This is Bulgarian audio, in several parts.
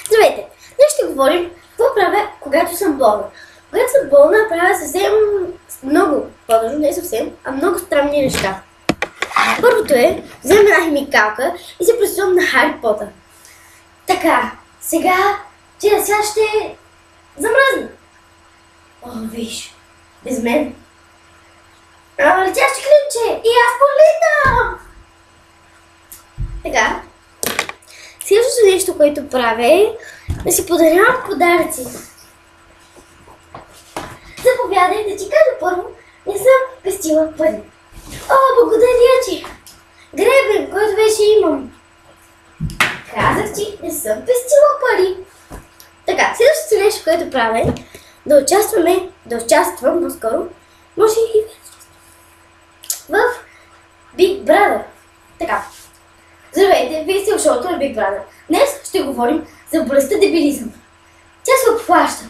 Здравейте! Днес ще говорим какво правя, когато съм болна. Когато съм болна, правя съвсем много, по-дължо не съвсем, а много странни неща. Първото е, вземем една химикалка и се представям на Хари Потър. Така, сега ще замръзна. О, виж, без мен. Летящи клинче и аз полетам! Така, следващото нещо, което правя е да си подарявам подаръци. Заповядай да ти кажа първо, не съм пестила пари. О, благодаря ти! Гребен, който вече имам. Казах ти, не съм пестила пари. Така, следващото нещо, което правя е да участвам по-скоро, може и в Big Brother. Така. Здравейте, вие сте в шоуто на Big Brother. Днес ще говорим за болестта дебилизъм. Тя се обхваща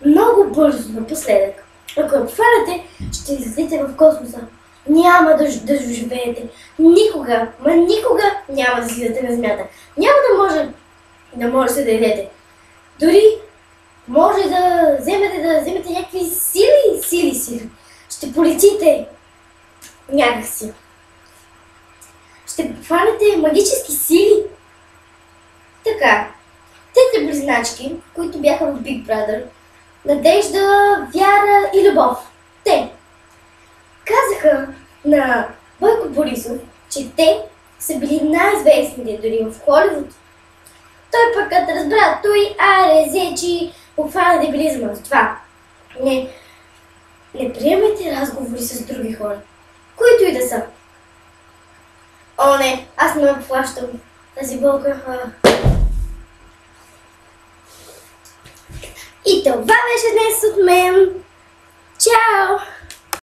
много бързо напоследък. Ако я обхванете, ще излетите в космоса. Няма да живеете. Никога няма да слизате на земята. Няма да можете да ядете. Дори може да вземете някакви сили. Ще полетите някакси. Ще хванете магически сили. Така, трите близначки, които бяха в Big Brother, Надежда, Вяра и Любов, те казаха на Бойко Борисов, че те са били най-известните дори в Холивуд. Той пък като разбра, той резечи, обхвана дебилизма. С това не приемайте разговори с други хора, които и да са. О, не, аз не ме плащам тази болка. И това беше днес от мен.